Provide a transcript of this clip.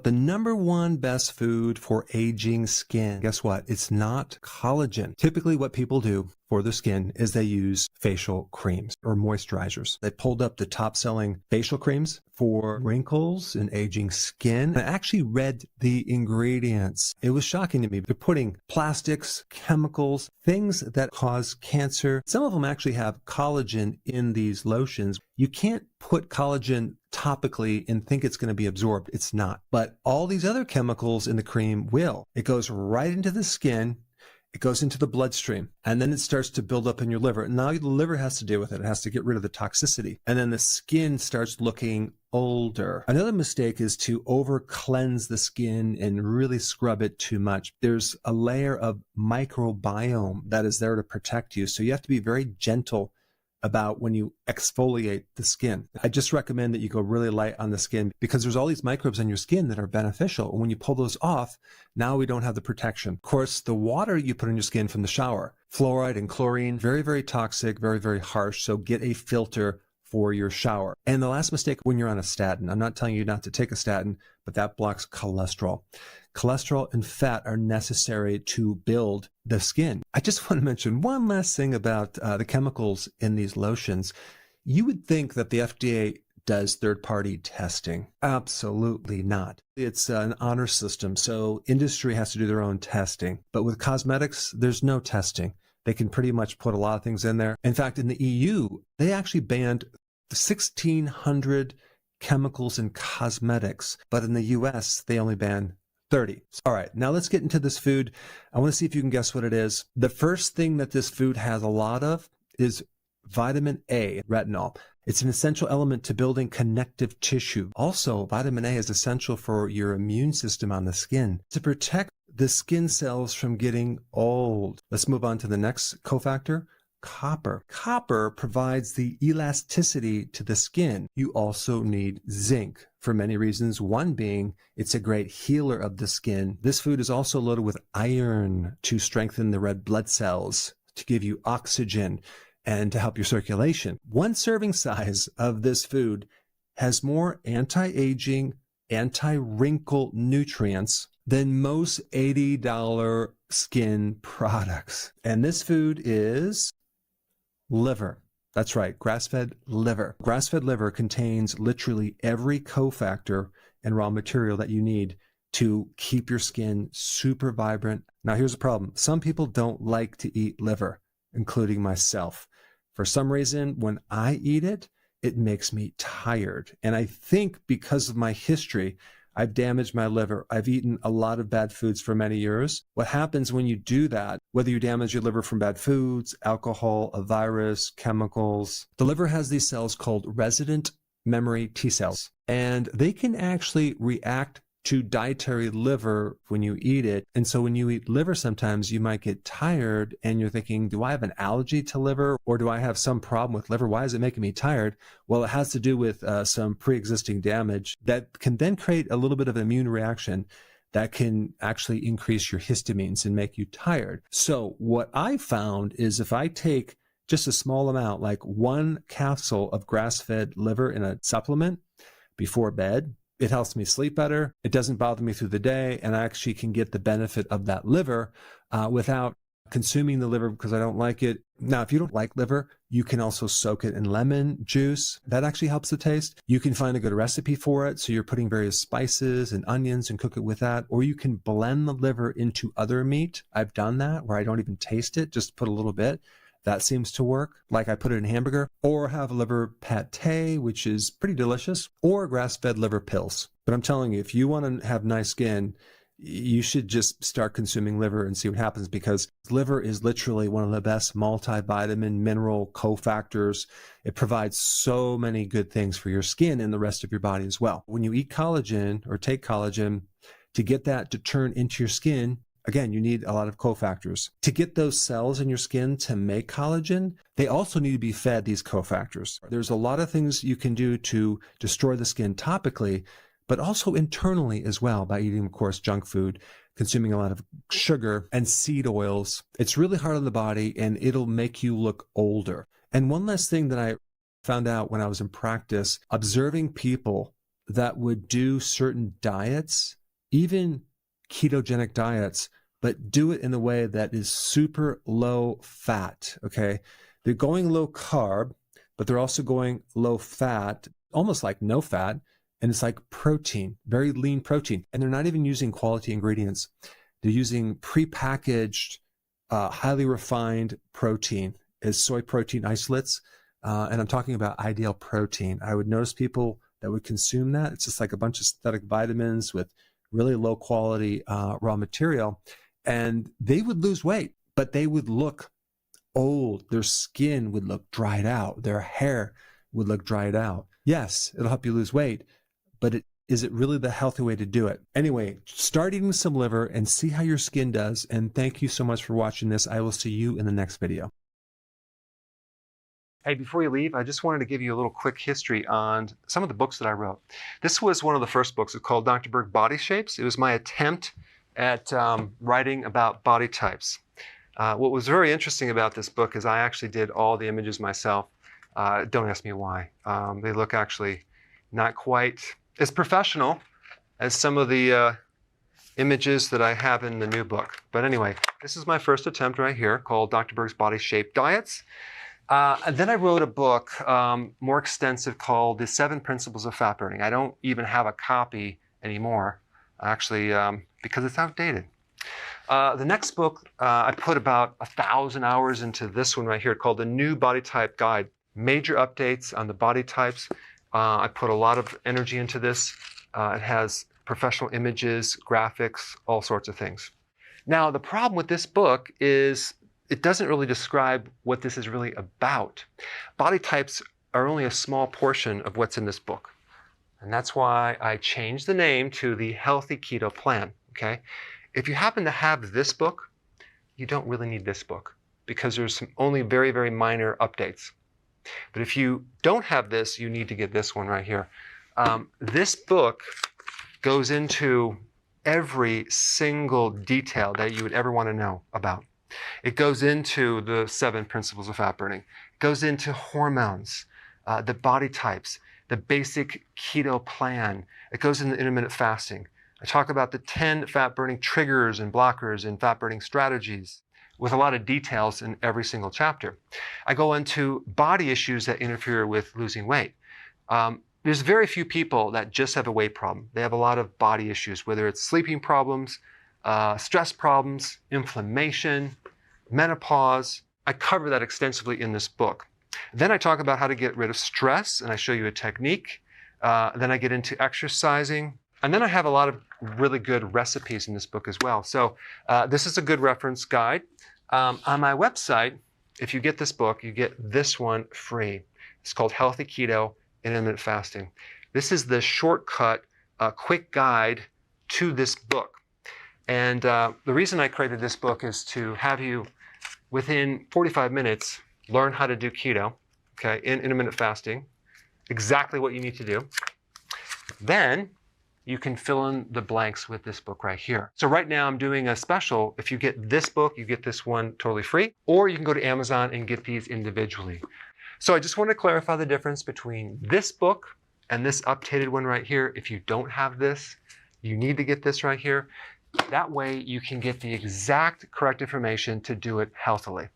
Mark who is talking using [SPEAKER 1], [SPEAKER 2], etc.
[SPEAKER 1] The number one best food for aging skin, guess what? It's not collagen. Typically what people do for their skin is they use facial creams or moisturizers. They pulled up the top selling facial creams for wrinkles and aging skin. I actually read the ingredients. It was shocking to me. They're putting plastics, chemicals, things that cause cancer. Some of them actually have collagen in these lotions. You can't put collagen topically and think it's going to be absorbed. It's not. But all these other chemicals in the cream will. It goes right into the skin. It goes into the bloodstream, and then it starts to build up in your liver. Now the liver has to deal with it. It has to get rid of the toxicity. And then the skin starts looking older. Another mistake is to over cleanse the skin and really scrub it too much. There's a layer of microbiome that is there to protect you. So you have to be very gentle about when you exfoliate the skin. I just recommend that you go really light on the skin because there's all these microbes on your skin that are beneficial. And when you pull those off, now we don't have the protection. Of course, the water you put on your skin from the shower, fluoride and chlorine, very, very toxic, very, very harsh. So get a filter for your shower. And the last mistake when you're on a statin, I'm not telling you not to take a statin, but that blocks cholesterol. Cholesterol and fat are necessary to build the skin. I just want to mention one last thing about the chemicals in these lotions. You would think that the FDA does third-party testing. Absolutely not. It's an honor system, so industry has to do their own testing. But with cosmetics, there's no testing. They can pretty much put a lot of things in there. In fact, in the EU, they actually banned 1,600 chemicals in cosmetics, but in the US, they only ban 30. All right, now let's get into this food. I want to see if you can guess what it is. The first thing that this food has a lot of is vitamin A, retinol. It's an essential element to building connective tissue. Also, vitamin A is essential for your immune system on the skin to protect the skin cells from getting old. Let's move on to the next cofactor. Copper. Copper provides the elasticity to the skin. You also need zinc for many reasons. One being it's a great healer of the skin. This food is also loaded with iron to strengthen the red blood cells, to give you oxygen, and to help your circulation. One serving size of this food has more anti-aging, anti-wrinkle nutrients than most $80 skin products. And this food is liver. That's right, grass-fed liver. Grass-fed liver contains literally every cofactor and raw material that you need to keep your skin super vibrant. Now here's the problem. Some people don't like to eat liver, including myself. For some reason, when I eat it, it makes me tired. And I think because of my history, I've damaged my liver. I've eaten a lot of bad foods for many years. What happens when you do that, whether you damage your liver from bad foods, alcohol, a virus, chemicals, the liver has these cells called resident memory T cells, and they can actually react to dietary liver when you eat it. And so when you eat liver, sometimes you might get tired and you're thinking, do I have an allergy to liver or do I have some problem with liver? Why is it making me tired? Well, it has to do with some pre-existing damage that can then create a little bit of an immune reaction that can actually increase your histamines and make you tired. So what I found is if I take just a small amount, like 1 capsule of grass-fed liver in a supplement before bed, it helps me sleep better. It doesn't bother me through the day. And I actually can get the benefit of that liver without consuming the liver because I don't like it. Now, if you don't like liver, you can also soak it in lemon juice. That actually helps the taste. You can find a good recipe for it. So you're putting various spices and onions and cook it with that. Or you can blend the liver into other meat. I've done that where I don't even taste it, just put a little bit. That seems to work, like I put it in hamburger, or have liver pate, which is pretty delicious, or grass-fed liver pills. But I'm telling you, if you want to have nice skin, you should just start consuming liver and see what happens because liver is literally one of the best multivitamin mineral cofactors. It provides so many good things for your skin and the rest of your body as well. When you eat collagen or take collagen, to get that to turn into your skin, again, you need a lot of cofactors. To get those cells in your skin to make collagen, they also need to be fed these cofactors. There's a lot of things you can do to destroy the skin topically, but also internally as well by eating, of course, junk food, consuming a lot of sugar and seed oils. It's really hard on the body and it'll make you look older. And one last thing that I found out when I was in practice, observing people that would do certain diets, even ketogenic diets, but do it in a way that is super low fat, okay? They're going low carb, but they're also going low fat, almost like no fat, and it's like protein, very lean protein. And they're not even using quality ingredients. They're using prepackaged, highly refined protein as soy protein isolates. And I'm talking about ideal protein. I would notice people that would consume that. It's just like a bunch of synthetic vitamins with really low quality raw material. And they would lose weight, but they would look old. Their skin would look dried out. Their hair would look dried out. Yes, it'll help you lose weight, but is it really the healthy way to do it? Anyway, start eating some liver and see how your skin does. And thank you so much for watching this. I will see you in the next video. Hey, before you leave, I just wanted to give you a little quick history on some of the books that I wrote. This was one of the first books. It's called Dr. Berg Body Shapes. It was my attempt at writing about body types. What was very interesting about this book is I actually did all the images myself. Don't ask me why. They look actually not quite as professional as some of the images that I have in the new book. But anyway, this is my first attempt right here called Dr. Berg's Body Shape Diets. And then I wrote a book more extensive called The 7 Principles of Fat Burning. I don't even have a copy anymore, actually, because it's outdated. The next book, I put about 1,000 hours into this one right here called The New Body Type Guide. Major updates on the body types. I put a lot of energy into this. It has professional images, graphics, all sorts of things. Now, the problem with this book is it doesn't really describe what this is really about. Body types are only a small portion of what's in this book. And that's why I changed the name to the Healthy Keto Plan, okay? If you happen to have this book, you don't really need this book because there's only very, very minor updates. But if you don't have this, you need to get this one right here. This book goes into every single detail that you would ever want to know about. It goes into the 7 principles of fat burning. It goes into hormones, the body types, the basic keto plan. It goes into intermittent fasting. I talk about the 10 fat burning triggers and blockers and fat burning strategies with a lot of details in every single chapter. I go into body issues that interfere with losing weight. There's very few people that just have a weight problem. They have a lot of body issues, whether it's sleeping problems, stress problems, inflammation, menopause. I cover that extensively in this book. Then I talk about how to get rid of stress, and I show you a technique. Then I get into exercising. And then I have a lot of really good recipes in this book as well. So this is a good reference guide. On my website, if you get this book, you get this one free. It's called Healthy Keto and Intermittent Fasting. This is the shortcut, quick guide to this book. And the reason I created this book is to have you, within 45 minutes, learn how to do keto, okay, in intermittent fasting, exactly what you need to do. Then you can fill in the blanks with this book right here. So right now I'm doing a special. If you get this book, you get this one totally free, or you can go to Amazon and get these individually. So I just want to clarify the difference between this book and this updated one right here. If you don't have this, you need to get this right here. That way you can get the exact correct information to do it healthily.